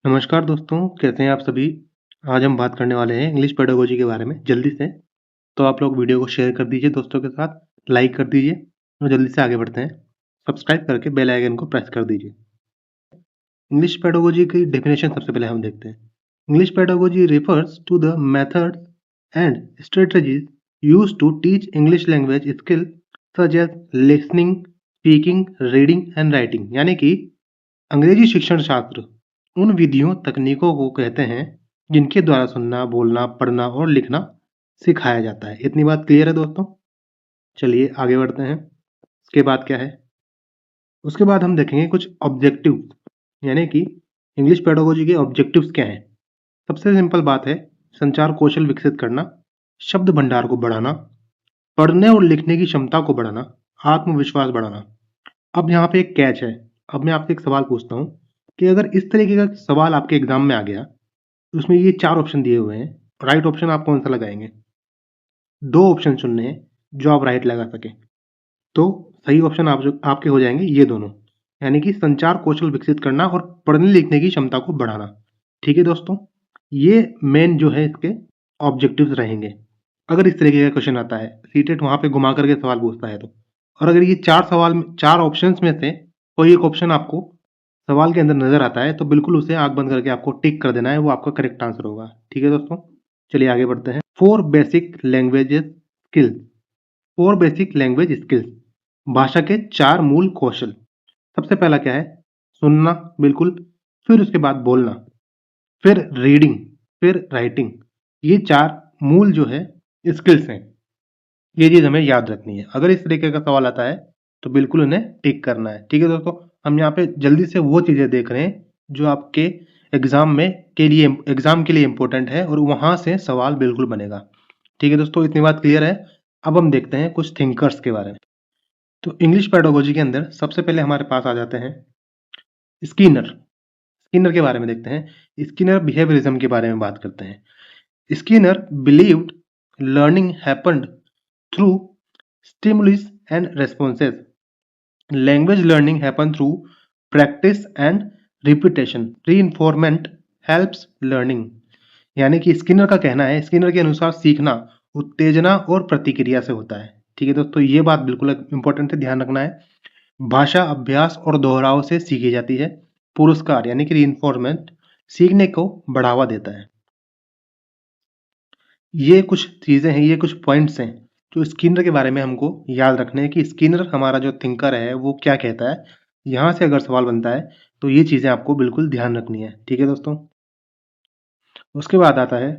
नमस्कार दोस्तों, कैसे हैं आप सभी? आज हम बात करने वाले हैं इंग्लिश पेडागोजी के बारे में जल्दी से। तो आप लोग वीडियो को शेयर कर दीजिए दोस्तों के साथ, लाइक कर दीजिए और जल्दी से आगे बढ़ते हैं। सब्सक्राइब करके बेल आइकन को प्रेस कर दीजिए। इंग्लिश पेडागोजी की डेफिनेशन सबसे पहले हम देखते हैं। English pedagogy refers to the methods and strategies used to teach English language skill such as listening, speaking, reading and writing। यानी कि अंग्रेजी शिक्षण शास्त्र उन विधियों तकनीकों को कहते हैं जिनके द्वारा सुनना, बोलना, पढ़ना और लिखना सिखाया जाता है। इतनी बात क्लियर है दोस्तों? चलिए आगे बढ़ते हैं। उसके बाद क्या है? उसके बाद हम देखेंगे कुछ ऑब्जेक्टिव, यानी कि इंग्लिश पेडागोजी के ऑब्जेक्टिव्स क्या हैं। सबसे सिंपल बात है, संचार कौशल विकसित करना, शब्द भंडार को बढ़ाना, पढ़ने और लिखने की क्षमता को बढ़ाना, आत्मविश्वास बढ़ाना। अब यहाँ पे एक कैच है। अब मैं आपसे एक सवाल पूछता हूँ कि अगर इस तरीके का सवाल आपके एग्जाम में आ गया तो उसमें ये 4 ऑप्शन दिए हुए हैं, राइट ऑप्शन आप कौन सा लगाएंगे? 2 ऑप्शन चुनने हैं जो आप राइट लगा सकें। तो सही ऑप्शन आप जो आपके हो जाएंगे ये दोनों, यानी कि संचार कौशल विकसित करना और पढ़ने लिखने की क्षमता को बढ़ाना। ठीक है दोस्तों, ये मेन जो है इसके ऑब्जेक्टिव्स रहेंगे। अगर इस तरीके का क्वेश्चन आता है, सीटेट वहां पे घुमा करके सवाल पूछता है तो, और अगर ये 4 ऑप्शंस में से कोई एक ऑप्शन आपको सवाल के अंदर नजर आता है तो बिल्कुल उसे आंख बंद करके आपको टिक कर देना है, वो आपका करेक्ट आंसर होगा। ठीक है दोस्तों, चलिए आगे बढ़ते हैं। 4 बेसिक लैंग्वेज स्किल्स, भाषा के 4 मूल कौशल। सबसे पहला क्या है? सुनना, बिल्कुल। फिर उसके बाद बोलना, फिर रीडिंग, फिर राइटिंग। ये 4 मूल जो है स्किल्स हैं। ये चीज हमें याद रखनी है। अगर इस तरीके का सवाल आता है तो बिल्कुल उन्हें टिक करना है। ठीक है दोस्तों, हम यहाँ पे जल्दी से वो चीजें देख रहे हैं जो आपके एग्जाम के लिए इंपॉर्टेंट है और वहां से सवाल बिल्कुल बनेगा। ठीक है दोस्तों, इतनी बात क्लियर है। अब हम देखते हैं कुछ थिंकर्स के बारे में। तो इंग्लिश पेडागोजी के अंदर सबसे पहले हमारे पास आ जाते हैं स्किनर। स्किनर के बारे में देखते हैं। स्किनर बिहेवियरिज्म के बारे में बात करते हैं। Skinner believed learning happened through stimulus and responses. Language learning happen through practice and repetition. Reinforcement helps learning। यानी कि स्किनर का कहना है, स्किनर के अनुसार सीखना उत्तेजना और प्रतिक्रिया से होता है। ठीक है दोस्तों, ये बात बिल्कुल इंपॉर्टेंट है, ध्यान रखना है। भाषा अभ्यास और दोहराव से सीखी जाती है। पुरस्कार यानी कि रीइंफोर्समेंट सीखने को बढ़ावा देता है। ये कुछ चीजें हैं, ये कुछ पॉइंट्स हैं जो स्किनर के बारे में हमको याद रखने हैं कि स्किनर हमारा जो थिंकर है वो क्या कहता है। यहाँ से अगर सवाल बनता है तो ये चीजें आपको बिल्कुल ध्यान रखनी है। ठीक है दोस्तों, उसके बाद आता है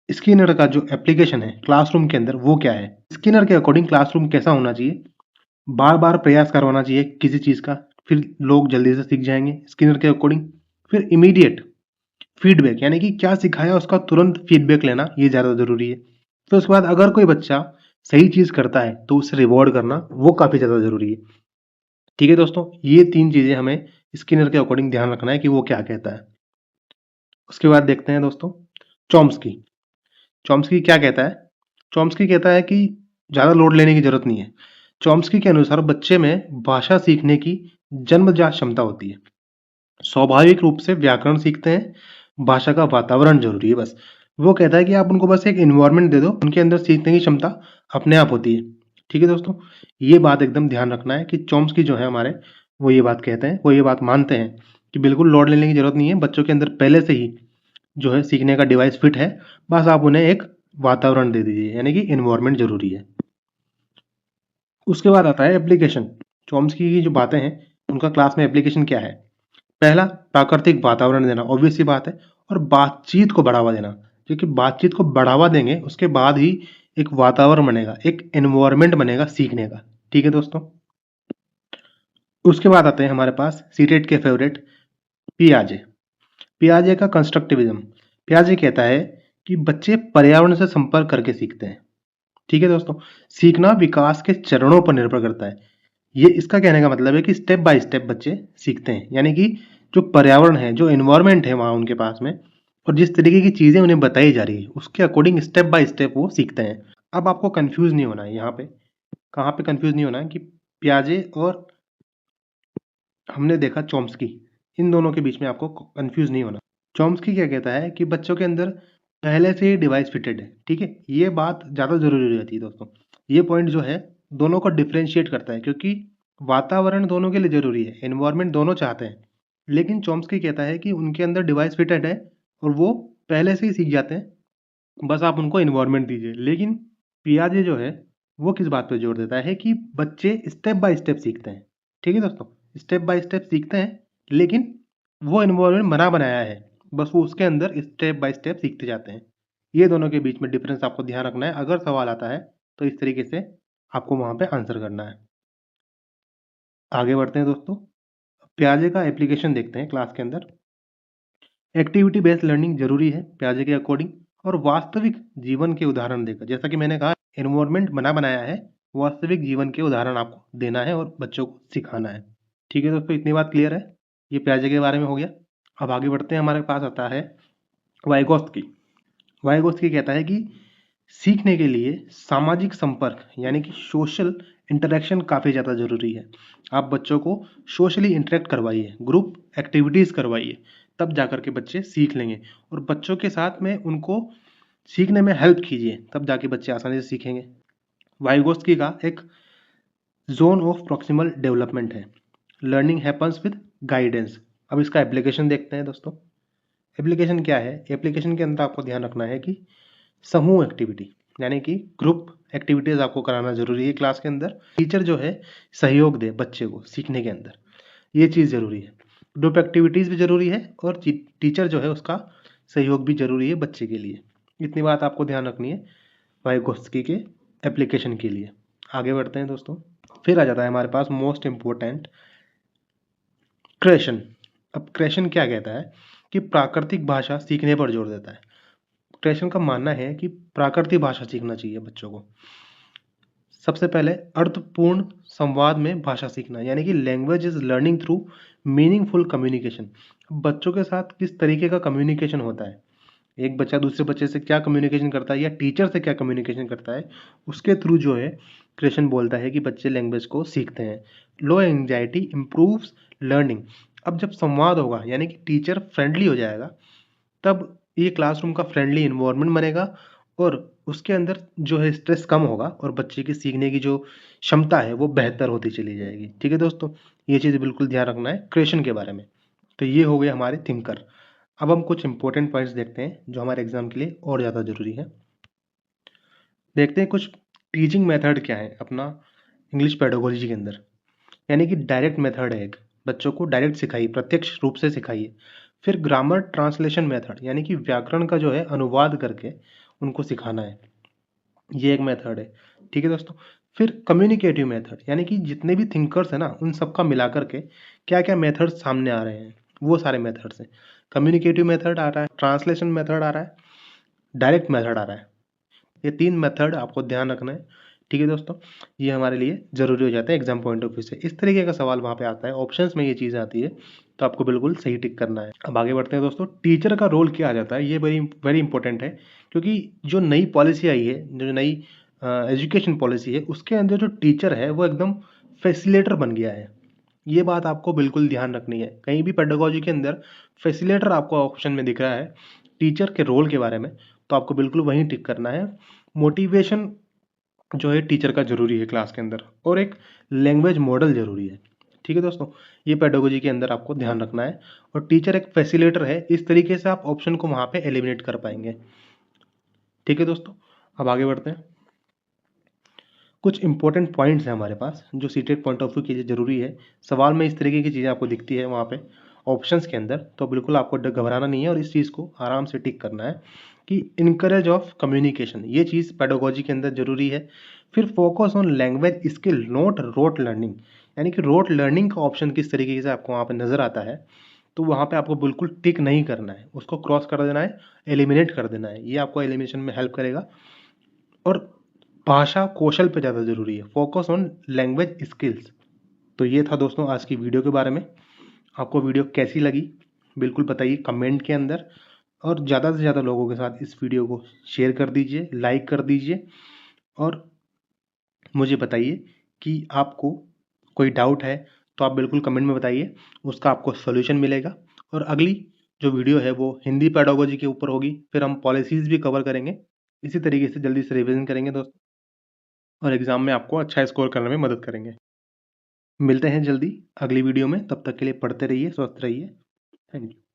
स्किनर का जो एप्लीकेशन है क्लासरूम के अंदर वो क्या है। स्किनर के अकॉर्डिंग क्लासरूम कैसा होना चाहिए? बार बार प्रयास करवाना चाहिए किसी चीज का, फिर लोग जल्दी से सीख जाएंगे स्किनर के अकॉर्डिंग। फिर इमीडिएट फीडबैक, यानी कि क्या सिखाया उसका तुरंत फीडबैक लेना, ये ज़्यादा ज़रूरी है। फिर उसके बाद अगर कोई बच्चा सही चीज़ करता है तो उसे रिवॉर्ड करना वो काफ़ी ज़्यादा ज़रूरी है। ठीक है दोस्तों, ये 3 चीज़ें हमें स्किनर के अकॉर्डिंग ध्यान रखना है कि वो क्या कहता है। उसके बाद देखते हैं दोस्तों चॉम्स्की। चॉम्स्की क्या कहता है? चॉम्स्की कहता है कि ज़्यादा लोड लेने की ज़रूरत नहीं है। चॉम्स्की के अनुसार बच्चे में भाषा सीखने की जन्मजात क्षमता होती है। स्वाभाविक रूप से व्याकरण सीखते हैं, भाषा का वातावरण जरूरी है बस। वो कहता है कि आप उनको बस एक इन्वायरमेंट दे दो, उनके अंदर सीखने की क्षमता अपने आप होती है। ठीक है दोस्तों, ये बात एकदम ध्यान रखना है कि चॉम्स्की जो है हमारे, वो ये बात कहते हैं, वो ये बात मानते हैं कि बिल्कुल लोड लेने की जरूरत नहीं है। बच्चों के अंदर पहले से ही जो है सीखने का डिवाइस फिट है, बस आप उन्हें एक वातावरण दे दीजिए, यानी कि इन्वायरमेंट जरूरी है। उसके बाद आता है एप्लीकेशन। चॉम्स्की की जो बातें हैं उनका क्लास में एप्लीकेशन क्या है? पहला, प्राकृतिक वातावरण देना, ऑब्वियस सी बात है। और बातचीत को बढ़ावा देना, क्योंकि बातचीत को बढ़ावा देंगे उसके बाद ही एक वातावरण बनेगा, एक एनवायरनमेंट बनेगा सीखने का। ठीक है दोस्तों, उसके बाद आते हैं हमारे पास सीटेट के फेवरेट पियाजे। पियाजे का कंस्ट्रक्टिविज्म। पियाजे कहता है कि बच्चे पर्यावरण से संपर्क करके सीखते हैं। ठीक है दोस्तों, सीखना विकास के चरणों पर निर्भर करता है। ये इसका कहने का मतलब है कि स्टेप बाय स्टेप बच्चे सीखते हैं, यानी कि जो पर्यावरण है, जो एनवायरनमेंट है वहाँ उनके पास में, और जिस तरीके की चीज़ें उन्हें बताई जा रही है उसके अकॉर्डिंग स्टेप बाय स्टेप वो सीखते हैं। अब आपको कंफ्यूज नहीं होना है यहाँ पे, कहाँ पे कंफ्यूज नहीं होना है कि पियाजे और हमने देखा चॉम्स्की, इन दोनों के बीच में आपको कंफ्यूज नहीं होना। चॉम्स्की क्या कहता है कि बच्चों के अंदर पहले से ही डिवाइस फिटेड है, ठीक है। ये बात ज़्यादा ज़रूरी हो जाती है दोस्तों। ये पॉइंट जो है दोनों को डिफरेंशिएट करता है, क्योंकि वातावरण दोनों के लिए ज़रूरी है, एनवायरनमेंट दोनों चाहते हैं। लेकिन चॉम्स्की कहता है कि उनके अंदर डिवाइस फिटेड है और वो पहले से ही सीख जाते हैं, बस आप उनको एनवायरनमेंट दीजिए। लेकिन पियाजे जो है वो किस बात पे जोर देता है कि बच्चे स्टेप बाय स्टेप सीखते हैं, ठीक है दोस्तों। स्टेप बाय स्टेप सीखते हैं, लेकिन वो एनवायरनमेंट बना बनाया है, बस वो उसके अंदर स्टेप बाय स्टेप सीखते जाते हैं। ये दोनों के बीच में डिफरेंस आपको ध्यान रखना है। अगर सवाल आता है तो इस तरीके से आपको वहाँ पे आंसर करना है। आगे बढ़ते हैं दोस्तों, पियाजे का एप्लीकेशन देखते हैं क्लास के अंदर। एक्टिविटी बेस्ड लर्निंग जरूरी है पियाजे के अकॉर्डिंग, और वास्तविक जीवन के उदाहरण देकर, जैसा कि मैंने कहा एनवायरनमेंट बना बनाया है, वास्तविक जीवन के उदाहरण आपको देना है और बच्चों को सिखाना है। ठीक है दोस्तों, इतनी बात क्लियर है। ये पियाजे के बारे में हो गया। अब आगे बढ़ते हैं, हमारे पास आता है वाइगोत्स्की। वाइगोत्स्की कहता है कि सीखने के लिए सामाजिक संपर्क यानी कि सोशल इंटरेक्शन काफ़ी ज़्यादा ज़रूरी है। आप बच्चों को सोशली इंटरेक्ट करवाइए, ग्रुप एक्टिविटीज़ करवाइए, तब जाकर के बच्चे सीख लेंगे। और बच्चों के साथ में उनको सीखने में हेल्प कीजिए, तब जाके बच्चे आसानी से सीखेंगे। वाइगोत्स्की का एक जोन ऑफ प्रॉक्सिमल डेवलपमेंट है, लर्निंग हैपन्स विद गाइडेंस। अब इसका एप्लीकेशन देखते हैं दोस्तों। एप्लीकेशन क्या है? एप्लीकेशन के अंदर आपको ध्यान रखना है कि समूह एक्टिविटी यानी कि ग्रुप एक्टिविटीज़ आपको कराना ज़रूरी है क्लास के अंदर। टीचर जो है सहयोग दे बच्चे को सीखने के अंदर, ये चीज़ ज़रूरी है। ग्रुप एक्टिविटीज़ भी ज़रूरी है और टीचर जो है उसका सहयोग भी ज़रूरी है बच्चे के लिए। इतनी बात आपको ध्यान रखनी है वाइगोत्स्की के एप्लीकेशन के लिए। आगे बढ़ते हैं दोस्तों, फिर आ जाता है हमारे पास मोस्ट इम्पोर्टेंट क्रेशन। अब क्रेशन क्या कहता है कि प्राकृतिक भाषा सीखने पर जोर देता है। क्रेशन का मानना है कि प्राकृतिक भाषा सीखना चाहिए बच्चों को। सबसे पहले अर्थपूर्ण संवाद में भाषा सीखना, यानी कि language is learning through meaningful communication. बच्चों के साथ किस तरीके का कम्युनिकेशन होता है, एक बच्चा दूसरे बच्चे से क्या कम्युनिकेशन करता है या टीचर से क्या कम्युनिकेशन करता है, उसके थ्रू जो है क्रेशन बोलता है कि बच्चे लैंग्वेज को सीखते हैं। लो एंजाइटी इम्प्रूव्स लर्निंग। अब जब संवाद होगा यानी कि टीचर फ्रेंडली हो जाएगा, तब ये क्लासरूम का फ्रेंडली इन्वायरमेंट बनेगा और उसके अंदर जो है स्ट्रेस कम होगा और बच्चे की सीखने की जो क्षमता है वो बेहतर होती चली जाएगी। ठीक है दोस्तों, ये चीज़ बिल्कुल ध्यान रखना है क्रिएशन के बारे में। तो ये हो गए हमारे थिंकर। अब हम कुछ इंपॉर्टेंट पॉइंट्स देखते हैं जो हमारे एग्जाम के लिए और ज़्यादा ज़रूरी है। देखते हैं कुछ टीचिंग मेथड क्या है अपना इंग्लिश पेडागोजी के अंदर। यानी कि डायरेक्ट मेथड है एक, बच्चों को डायरेक्ट सिखाइए, प्रत्यक्ष रूप से सिखाइए। फिर ग्रामर ट्रांसलेशन मेथड यानी कि व्याकरण का जो है अनुवाद करके उनको सिखाना है, ये एक मेथड है। ठीक है दोस्तों, फिर कम्युनिकेटिव मेथड यानी कि जितने भी थिंकर्स हैं ना उन सबका मिला करके क्या क्या मेथड सामने आ रहे हैं, वो सारे मेथड्स हैं। कम्युनिकेटिव मेथड आ रहा है, ट्रांसलेशन मेथड आ रहा है, डायरेक्ट मेथड आ रहा है। ये 3 मेथड आपको ध्यान रखना है। ठीक है दोस्तों, ये हमारे लिए ज़रूरी हो जाता है एग्जाम पॉइंट ऑफ व्यू से। इस तरीके का सवाल वहाँ पे आता है, ऑप्शंस में ये चीज़ आती है, तो आपको बिल्कुल सही टिक करना है। अब आगे बढ़ते हैं दोस्तों, टीचर का रोल क्या आ जाता है, ये वेरी वेरी इंपॉर्टेंट है। क्योंकि जो नई पॉलिसी आई है, जो नई एजुकेशन पॉलिसी है, उसके अंदर जो टीचर है वो एकदम फैसिलिटेटर बन गया है। ये बात आपको बिल्कुल ध्यान रखनी है। कहीं भी पेडागोजी के अंदर फैसिलिटेटर आपको ऑप्शन में दिख रहा है टीचर के रोल के बारे में, तो आपको बिल्कुल वहीं टिक करना है। मोटिवेशन जो है टीचर का ज़रूरी है क्लास के अंदर, और एक लैंग्वेज मॉडल ज़रूरी है। ठीक है दोस्तों, ये पेडागोजी के अंदर आपको ध्यान रखना है। और टीचर एक फैसिलिटेटर है, इस तरीके से आप ऑप्शन को वहाँ पे एलिमिनेट कर पाएंगे। ठीक है दोस्तों, अब आगे बढ़ते हैं। कुछ इंपॉर्टेंट पॉइंट्स हैं हमारे पास जो सीटेट पॉइंट ऑफ व्यू के लिए ज़रूरी है। सवाल में इस तरीके की चीज़ें आपको दिखती है वहाँ पे ऑप्शंस के अंदर, तो बिल्कुल आपको घबराना नहीं है और इस चीज़ को आराम से टिक करना है कि इनकरेज ऑफ कम्युनिकेशन, ये चीज़ पेडागोजी के अंदर ज़रूरी है। फिर focus on language skill not rote learning, यानी कि रोट लर्निंग का ऑप्शन किस तरीके से आपको वहाँ पर नज़र आता है, तो वहाँ पे आपको बिल्कुल टिक नहीं करना है, उसको क्रॉस कर देना है, एलिमिनेट कर देना है। ये आपको एलिमिनेशन में हेल्प करेगा। और भाषा कौशल पे ज़्यादा ज़रूरी है, फोकस ऑन लैंग्वेज स्किल्स। तो ये था दोस्तों आज की वीडियो के बारे में। आपको वीडियो कैसी लगी बिल्कुल बताइए कमेंट के अंदर, और ज़्यादा से ज़्यादा लोगों के साथ इस वीडियो को शेयर कर दीजिए, लाइक कर दीजिए, और मुझे बताइए कि आपको कोई डाउट है तो आप बिल्कुल कमेंट में बताइए, उसका आपको सॉल्यूशन मिलेगा। और अगली जो वीडियो है वो हिंदी पेडागोजी के ऊपर होगी, फिर हम पॉलिसीज़ भी कवर करेंगे। इसी तरीके से जल्दी से रिवीजन करेंगे दोस्तों और एग्ज़ाम में आपको अच्छा स्कोर करने में मदद करेंगे। मिलते हैं जल्दी अगली वीडियो में, तब तक के लिए पढ़ते रहिए, स्वस्थ रहिए। Thank you.